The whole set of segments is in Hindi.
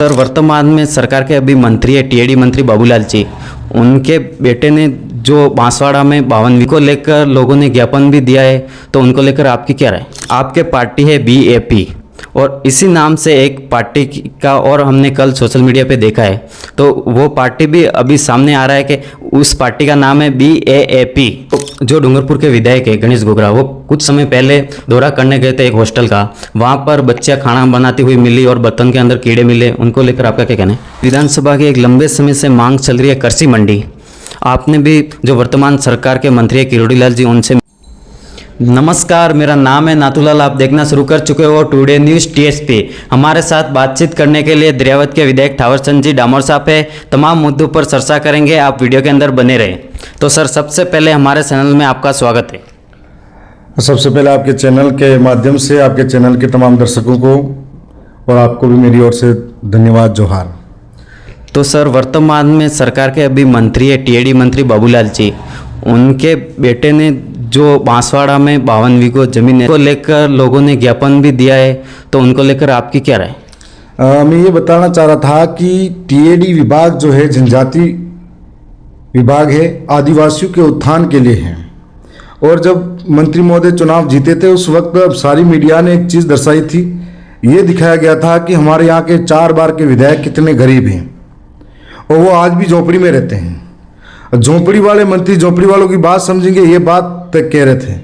सर, वर्तमान में सरकार के अभी मंत्री है टीएडी मंत्री बाबूलाल जी, उनके बेटे ने जो बांसवाड़ा में 52 को लेकर लोगों ने ज्ञापन भी दिया है, तो उनको लेकर आपकी क्या राय? आपके पार्टी है बीएपी और इसी नाम से एक पार्टी का और हमने कल सोशल मीडिया पे देखा है, तो वो पार्टी भी अभी सामने आ रहा है कि उस पार्टी का नाम है बीएएपी। जो डूंगरपुर के विधायक है गणेश गोगरा, वो कुछ समय पहले दौरा करने गए थे एक हॉस्टल का, वहाँ पर बच्चियाँ खाना बनाती हुई मिली और बर्तन के अंदर कीड़े मिले, उनको लेकर आपका क्या कहना है? विधानसभा की एक लंबे समय से मांग चल रही है कृषि मंडी, आपने भी जो वर्तमान सरकार के मंत्री है किरोड़ी लाल जी, उनसे। नमस्कार, मेरा नाम है नाथूलाल, आप देखना शुरू कर चुके हो टुडे न्यूज़ टीएसपी। हमारे साथ बातचीत करने के लिए दरियावत के विधायक थावरचंद जी डामोर साहब है, तमाम मुद्दों पर चर्चा करेंगे, आप वीडियो के अंदर बने रहें। तो सर, सबसे पहले हमारे चैनल में आपका स्वागत है। सबसे पहले आपके चैनल के माध्यम से आपके चैनल के तमाम दर्शकों को और आपको भी मेरी ओर से धन्यवाद, जोहार। तो सर, वर्तमान में सरकार के अभी मंत्री है टीएडी मंत्री बाबूलाल जी, उनके बेटे ने जो बांसवाड़ा में 52 को जमीन को लेकर लोगों ने ज्ञापन भी दिया है, तो उनको लेकर आपकी क्या राय? मैं ये बताना चाह रहा था कि टीएडी विभाग जो है जनजाति विभाग है, आदिवासियों के उत्थान के लिए है। और जब मंत्री महोदय चुनाव जीते थे उस वक्त सारी मीडिया ने एक चीज़ दर्शाई थी, ये दिखाया गया था कि हमारे यहाँ के 4 बार के विधायक कितने गरीब हैं और वो आज भी झोपड़ी में रहते हैं। झोपड़ी वाले मंत्री झोपड़ी वालों की बात समझेंगे, ये बात तक कह रहे थे,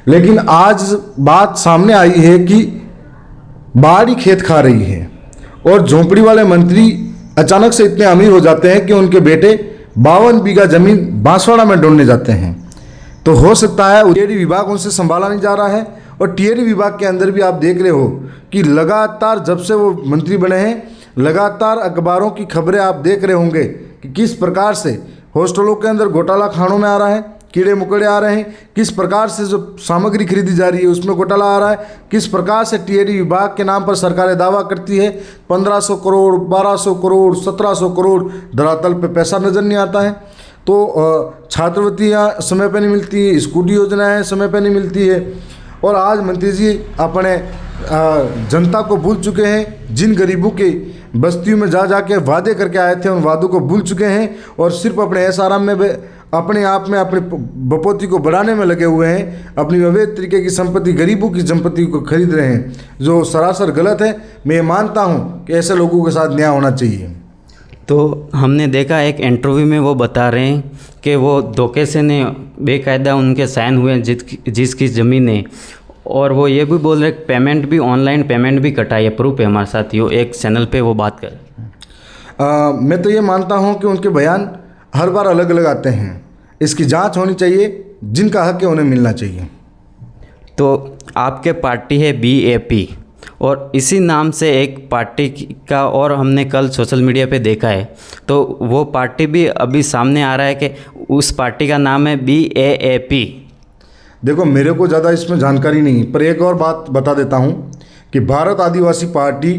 लेकिन आज बात सामने आई है कि बाढ़ ही खेत खा रही है और झोपड़ी वाले मंत्री अचानक से इतने अमीर हो जाते हैं कि उनके बेटे 52 बीघा जमीन बांसवाड़ा में ढूंढने जाते हैं। तो हो सकता है टीएडी विभाग उनसे संभाला नहीं जा रहा है। और टीएडी विभाग के अंदर भी आप देख रहे हो कि लगातार जब से वो मंत्री बने हैं, लगातार अखबारों की खबरें आप देख रहे होंगे कि किस प्रकार से हॉस्टलों के अंदर घोटाला खानों में आ रहा है, कीड़े मकोड़े आ रहे हैं, किस प्रकार से जो सामग्री खरीदी जा रही है उसमें घोटाला आ रहा है, किस प्रकार से टीएडी विभाग के नाम पर सरकारें दावा करती है 1500 करोड़, 1200 करोड़, 1700 करोड़, धरातल पे पैसा नज़र नहीं आता है। तो छात्रवृत्तियाँ समय पे नहीं मिलती, स्कूटी योजनाएँ समय पे नहीं मिलती है। और आज मंत्री जी अपने जनता को भूल चुके हैं, जिन गरीबों के बस्तियों में जा के वादे करके आए थे उन वादों को भूल चुके हैं और सिर्फ अपने ऐसाराम में अपने आप में अपने बपोती को बढ़ाने में लगे हुए हैं, अपनी अवैध तरीके की संपत्ति, गरीबों की संपत्ति को खरीद रहे हैं, जो सरासर गलत है। मैं मानता हूं कि ऐसे लोगों के साथ न्याय होना चाहिए। तो हमने देखा एक इंटरव्यू में वो बता रहे हैं कि वो धोखे से ने बेकायदा उनके साइन हुए जिसकी ज़मीन है, और वो ये भी बोल रहे पेमेंट भी ऑनलाइन पेमेंट भी कटा है, प्रूफ है हमारे साथ, यो एक चैनल पे वो बात कर। मैं तो ये मानता हूं कि उनके बयान हर बार अलग अलग आते हैं, इसकी जांच होनी चाहिए, जिनका हक है उन्हें मिलना चाहिए। तो आपके पार्टी है बीएपी और इसी नाम से एक पार्टी का और हमने कल सोशल मीडिया पे देखा है, तो वो पार्टी भी अभी सामने आ रहा है कि उस पार्टी का नाम है बीएएपी। देखो, मेरे को ज़्यादा इसमें जानकारी नहीं, पर एक और बात बता देता हूँ कि भारत आदिवासी पार्टी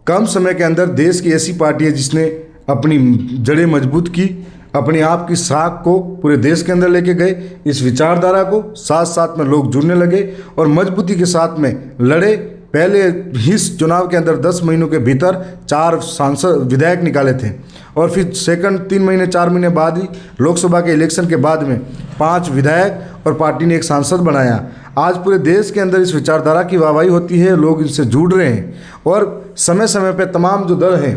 कम समय के अंदर देश की ऐसी पार्टी है जिसने अपनी जड़ें मजबूत की, अपने आप की साख को पूरे देश के अंदर लेके गए, इस विचारधारा को साथ साथ में लोग जुड़ने लगे और मजबूती के साथ में लड़े। पहले ही चुनाव के अंदर 10 महीनों के भीतर 4 सांसद विधायक निकाले थे और फिर सेकंड 3 महीने 4 महीने बाद ही लोकसभा के इलेक्शन के बाद में 5 विधायक और पार्टी ने एक सांसद बनाया। आज पूरे देश के अंदर इस विचारधारा की वाहवाही होती है, लोग इनसे जुड़ रहे हैं और समय समय पर तमाम जो दल हैं,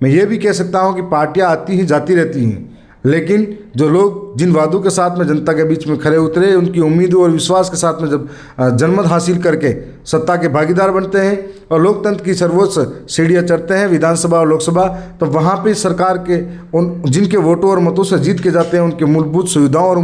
मैं ये भी कह सकता हूँ कि पार्टियाँ आती ही जाती रहती हैं, लेकिन जो लोग जिन वादों के साथ में जनता के बीच में खड़े उतरे, उनकी उम्मीदों और विश्वास के साथ में जब जनमत हासिल करके सत्ता के भागीदार बनते हैं और लोकतंत्र की सर्वोच्च सीढ़ियाँ चढ़ते हैं, विधानसभा और लोकसभा, तो वहाँ पे सरकार के उन जिनके वोटों और मतों से जीत के जाते हैं, उनके मूलभूत सुविधाओं और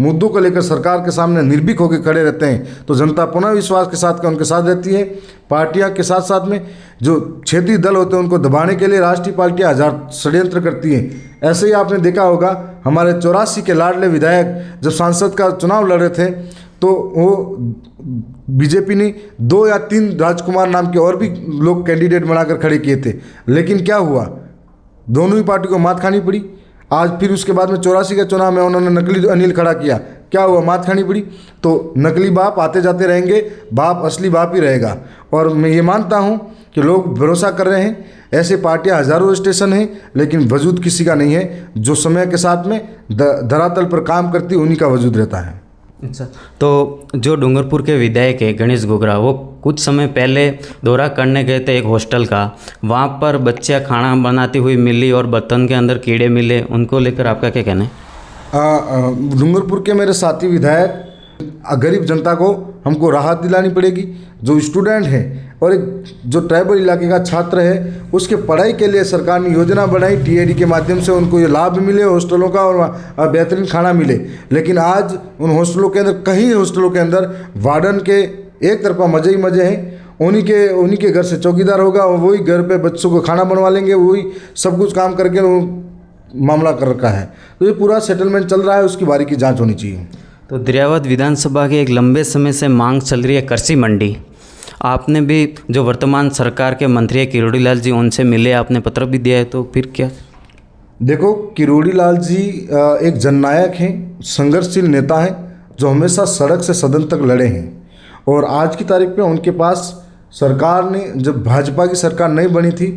मुद्दों को लेकर सरकार के सामने निर्भीक होकर खड़े रहते हैं, तो जनता पुनः विश्वास के साथ उनके साथ रहती है। पार्टियां के साथ साथ में जो क्षेत्रीय दल होते हैं उनको दबाने के लिए राष्ट्रीय पार्टियां हजार षड्यंत्र करती हैं। ऐसे ही आपने देखा होगा हमारे 84 के लाडले विधायक जब सांसद का चुनाव लड़ रहे थे तो वो बीजेपी ने 2 या 3 राजकुमार नाम के और भी लोग कैंडिडेट बनाकर खड़े किए थे, लेकिन क्या हुआ, दोनों ही पार्टी को मात खानी पड़ी। आज फिर उसके बाद में 84 के चुनाव में उन्होंने नकली अनिल खड़ा किया, क्या हुआ, मात खानी पड़ी। तो नकली बाप आते जाते रहेंगे, बाप असली बाप ही रहेगा। और मैं ये मानता हूँ कि लोग भरोसा कर रहे हैं ऐसे पार्टियां हज़ारों स्टेशन हैं, लेकिन वजूद किसी का नहीं है। जो समय के साथ में धरातल पर काम करती उन्हीं का वजूद रहता है। अच्छा, तो जो डूंगरपुर के विधायक है गणेश गोगरा, वो कुछ समय पहले दौरा करने गए थे एक हॉस्टल का। वहाँ पर बच्चियाँ खाना बनाती हुई मिली और बर्तन के अंदर कीड़े मिले, उनको लेकर आपका क्या कहना है? डूंगरपुर के मेरे साथी विधायक, गरीब जनता को हमको राहत दिलानी पड़ेगी। जो स्टूडेंट है और एक जो ट्राइबल इलाके का छात्र है, उसके पढ़ाई के लिए सरकार ने योजना बनाई, टीएडी के माध्यम से उनको ये लाभ मिले हॉस्टलों का और बेहतरीन खाना मिले। लेकिन आज उन हॉस्टलों के अंदर, कई हॉस्टलों के अंदर वार्डन के एक तरफा मज़े ही मज़े हैं। उन्हीं के घर से चौकीदार होगा और वही घर पे बच्चों को खाना बनवा लेंगे, वही सब कुछ काम करके मामला कर रखा है। तो ये पूरा सेटलमेंट चल रहा है, उसकी बारीकी जाँच होनी चाहिए। तो दरियावद विधानसभा की एक लंबे समय से मांग चल रही है कृषि मंडी। आपने भी जो वर्तमान सरकार के मंत्री है किरोड़ी लाल जी, उनसे मिले, आपने पत्र भी दिया है, तो फिर क्या? देखो, किरोड़ी लाल जी एक जननायक हैं, संघर्षशील नेता हैं, जो हमेशा सड़क से सदन तक लड़े हैं। और आज की तारीख पे उनके पास सरकार ने, जब भाजपा की सरकार नहीं बनी थी,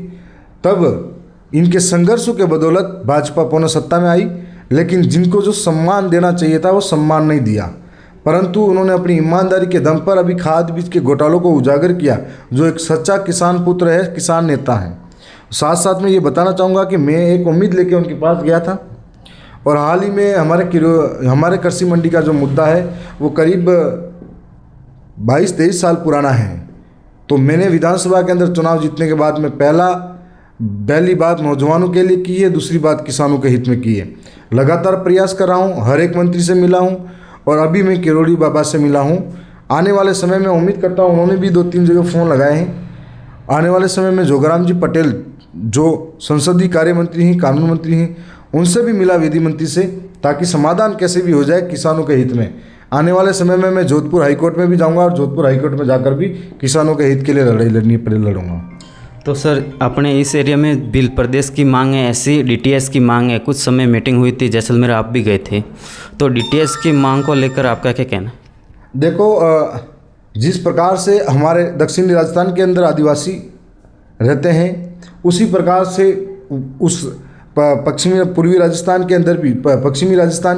तब इनके संघर्षों के बदौलत भाजपा पुनः सत्ता में आई। लेकिन जिनको जो सम्मान देना चाहिए था वो सम्मान नहीं दिया, परंतु उन्होंने अपनी ईमानदारी के दम पर अभी खाद बीज के घोटालों को उजागर किया। जो एक सच्चा किसान पुत्र है, किसान नेता है। साथ साथ में ये बताना चाहूँगा कि मैं एक उम्मीद लेके उनके पास गया था, और हाल ही में हमारे कृषि मंडी का जो मुद्दा है वो करीब 22-23 साल पुराना है। तो मैंने विधानसभा के अंदर चुनाव जीतने के बाद में पहली बात नौजवानों के लिए की है, दूसरी बात किसानों के हित में की है। लगातार प्रयास कर रहा हूँ, हर एक मंत्री से मिला हूँ और अभी मैं किरोड़ी बाबा से मिला हूँ। आने वाले समय में उम्मीद करता हूँ, उन्होंने भी 2-3 जगह फ़ोन लगाए हैं। आने वाले समय में जोगाराम जी पटेल, जो संसदीय कार्य मंत्री हैं, कानून मंत्री हैं, उनसे भी मिला विधि मंत्री से, ताकि समाधान कैसे भी हो जाए किसानों के हित में। आने वाले समय में मैं जोधपुर हाईकोर्ट में भी जाऊँगा और जोधपुर हाईकोर्ट में जाकर भी किसानों के हित के लिए लड़ूंगा। तो सर, अपने इस एरिया में बिल प्रदेश की मांग है, ऐसी डीटीएस की मांग है। कुछ समय मीटिंग हुई थी जैसलमेर, आप भी गए थे, तो डीटीएस की मांग को लेकर आपका क्या कहना है? देखो, जिस प्रकार से हमारे दक्षिणी राजस्थान के अंदर आदिवासी रहते हैं, उसी प्रकार से उस पश्चिमी राजस्थान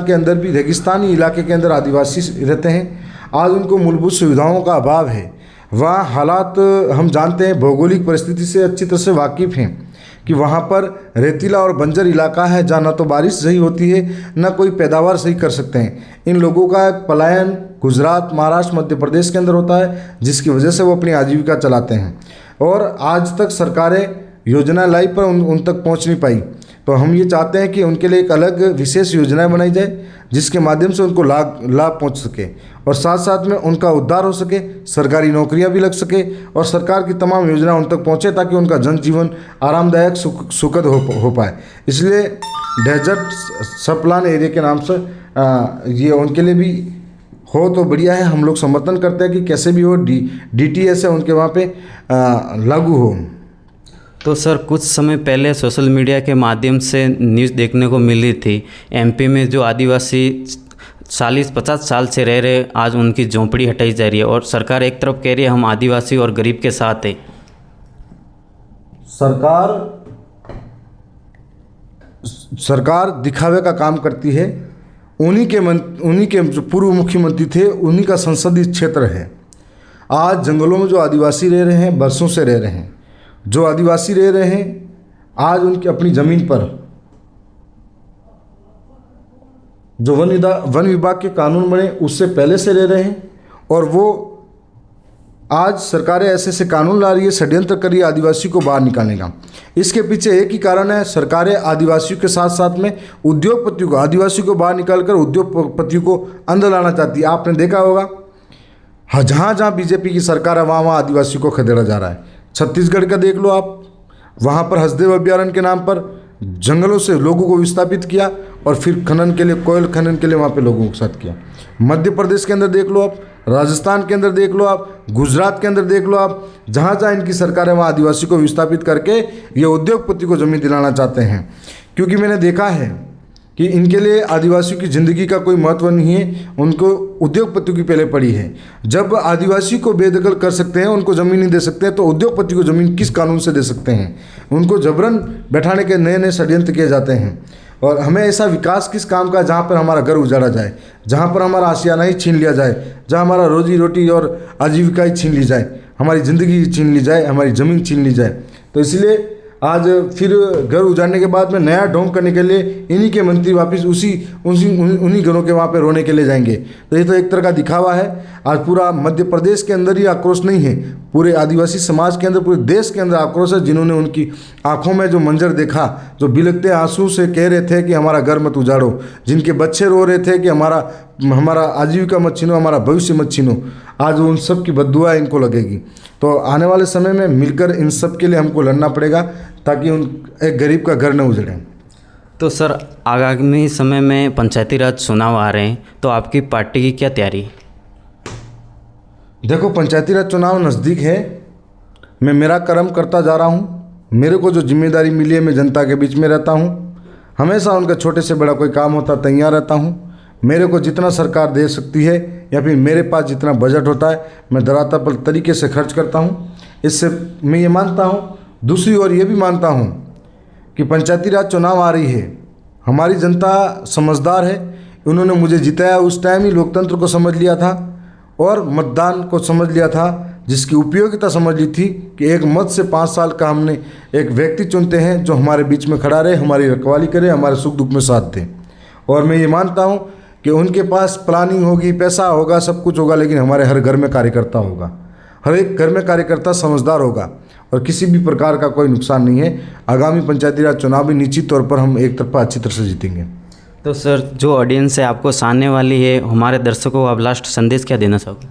के अंदर भी रेगिस्तानी इलाके के अंदर आदिवासी रहते हैं। आज उनको मूलभूत सुविधाओं का अभाव है। वहाँ हालात हम जानते हैं, भौगोलिक परिस्थिति से अच्छी तरह से वाकिफ़ हैं कि वहाँ पर रेतीला और बंजर इलाका है, जहाँ न तो बारिश सही होती है, न कोई पैदावार सही कर सकते हैं। इन लोगों का पलायन गुजरात, महाराष्ट्र, मध्य प्रदेश के अंदर होता है, जिसकी वजह से वो अपनी आजीविका चलाते हैं। और आज तक सरकारें योजना लाई पर उन तक पहुँच नहीं पाई। तो हम ये चाहते हैं कि उनके लिए एक अलग विशेष योजनाएं बनाई जाए, जिसके माध्यम से उनको लाभ पहुंच सके और साथ साथ में उनका उद्धार हो सके, सरकारी नौकरियां भी लग सके और सरकार की तमाम योजना उन तक पहुंचे, ताकि उनका जनजीवन आरामदायक सुखद हो पाए। इसलिए डेजर्ट सब प्लान एरिया के नाम से ये उनके लिए भी हो तो बढ़िया है। हम लोग समर्थन करते हैं कि कैसे भी हो डीटीएस है उनके वहाँ पे लागू हो। तो सर, कुछ समय पहले सोशल मीडिया के माध्यम से न्यूज़ देखने को मिली थी, एमपी में जो आदिवासी 40-50 साल से रह रहे, आज उनकी झोंपड़ी हटाई जा रही है और सरकार एक तरफ कह रही है हम आदिवासी और गरीब के साथ है। सरकार दिखावे का काम करती है। उन्हीं के जो पूर्व मुख्यमंत्री थे, उन्हीं का संसदीय क्षेत्र है। आज जंगलों में जो आदिवासी रह रहे हैं, बरसों से रह रहे हैं, जो आदिवासी रह रहे हैं, आज उनकी अपनी ज़मीन पर जो वन विभाग के कानून बने उससे पहले से रह रहे हैं, और वो आज सरकारें ऐसे कानून ला रही है, षड्यंत्र कर रही है आदिवासियों को बाहर निकालने का। इसके पीछे एक ही कारण है, सरकारें आदिवासियों के साथ साथ में उद्योगपतियों को, आदिवासियों को बाहर निकालकर उद्योगपतियों को अंदर लाना चाहती है। आपने देखा होगा, जहाँ जहाँ बीजेपी की सरकार है, वहाँ आदिवासियों को खदेड़ा जा रहा है। छत्तीसगढ़ का देख लो आप, वहाँ पर हसदेव अभ्यारण्य के नाम पर जंगलों से लोगों को विस्थापित किया और फिर खनन के लिए, कोयल खनन के लिए वहाँ पे लोगों के साथ किया। मध्य प्रदेश के अंदर देख लो आप, राजस्थान के अंदर देख लो आप, गुजरात के अंदर देख लो आप, जहाँ जहाँ इनकी सरकार है वहाँ आदिवासी को विस्थापित करके ये उद्योगपति को ज़मीन दिलाना चाहते हैं। क्योंकि मैंने देखा है कि इनके लिए आदिवासियों की ज़िंदगी का कोई महत्व नहीं है, उनको उद्योगपतियों की पहले पड़ी है। जब आदिवासी को बेदखल कर सकते हैं, उनको ज़मीन नहीं दे सकते हैं, तो उद्योगपति को ज़मीन किस कानून से दे सकते हैं? उनको जबरन बैठाने के नए नए षड्यंत्र किए जाते हैं। और हमें ऐसा विकास किस काम का जहाँ पर हमारा घर उजाड़ा जाए, जहाँ पर हमारा आशियाना ही छीन लिया जाए, जहाँ हमारा रोजी रोटी और आजीविका ही छीन ली जाए, हमारी ज़िंदगी छीन ली जाए, हमारी ज़मीन छीन ली जाए। तो इसलिए आज फिर घर उजाड़ने के बाद में नया ढोंग करने के लिए इन्हीं के मंत्री वापस उन्हीं घरों के वहाँ पे रोने के लिए जाएंगे। तो ये तो एक तरह का दिखावा है। आज पूरा मध्य प्रदेश के अंदर ही आक्रोश नहीं है, पूरे आदिवासी समाज के अंदर, पूरे देश के अंदर आक्रोश है, जिन्होंने उनकी आंखों में जो मंजर देखा, जो बिलखते आंसू से कह रहे थे कि हमारा घर मत उजाड़ो, जिनके बच्चे रो रहे थे कि हमारा आजीविका मत छीनो, हमारा भविष्य मत छीनो, आज उन सब की बद्दुआ इनको लगेगी। तो आने वाले समय में मिलकर इन सब के लिए हमको लड़ना पड़ेगा, ताकि एक गरीब का घर न उजड़े। तो सर, आगामी समय में पंचायती राज चुनाव आ रहे हैं, तो आपकी पार्टी की क्या तैयारी? देखो, पंचायती राज चुनाव नज़दीक है। मैं मेरा कर्म करता जा रहा हूँ। मेरे को जो जिम्मेदारी मिली है, मैं जनता के बीच में रहता हूँ। हमेशा उनका छोटे से बड़ा कोई काम होता तैयार रहता हूँ। मेरे को जितना सरकार दे सकती है या फिर मेरे पास जितना बजट होता है, मैं धरातल तरीके से खर्च करता हूँ। इससे मैं ये मानता हूँ, दूसरी ओर ये भी मानता हूँ कि पंचायती राज चुनाव आ रही है, हमारी जनता समझदार है। उन्होंने मुझे जिताया, उस टाइम ही लोकतंत्र को समझ लिया था और मतदान को समझ लिया था, जिसकी उपयोगिता समझ ली थी कि एक मत से 5 साल का हमने एक व्यक्ति चुनते हैं जो हमारे बीच में खड़ा रहे, हमारी रखवाली करे, हमारे सुख दुख में साथ दे। और मैं ये मानता हूँ कि उनके पास प्लानिंग होगी, पैसा होगा, सब कुछ होगा, लेकिन हमारे हर घर में कार्यकर्ता होगा, हर एक घर में कार्यकर्ता समझदार होगा और किसी भी प्रकार का कोई नुकसान नहीं है। आगामी पंचायती राज चुनाव भी निश्चित तौर पर हम एक तरफा अच्छी तरह से जीतेंगे। तो सर, जो ऑडियंस है आपको सामने वाली है, हमारे दर्शकों को आप लास्ट संदेश क्या देना चाहोगे?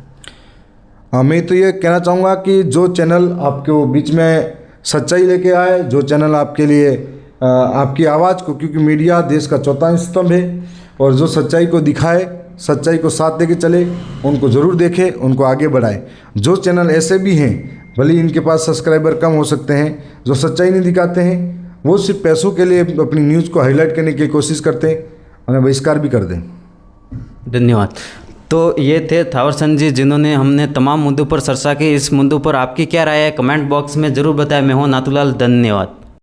मैं तो ये कहना चाहूँगा कि जो चैनल आपके बीच में सच्चाई लेके आए, जो चैनल आपके लिए आपकी आवाज़ को, क्योंकि मीडिया देश का चौथा स्तंभ है, और जो सच्चाई को दिखाए, सच्चाई को साथ लेके चले, उनको ज़रूर देखें, उनको आगे बढ़ाए। जो चैनल ऐसे भी हैं, भले इनके पास सब्सक्राइबर कम हो सकते हैं, जो सच्चाई नहीं दिखाते हैं, वो सिर्फ पैसों के लिए अपनी न्यूज़ को हाईलाइट करने की कोशिश करते हैं, उन्हें बहिष्कार भी कर दें। धन्यवाद। तो ये थे थावरचंद जी, जिन्होंने हमने तमाम मुद्दों पर चर्चा की। इस मुद्दों पर आपकी क्या राय है, कमेंट बॉक्स में ज़रूर बताएं। मैं हूँ नाथूलाल, धन्यवाद।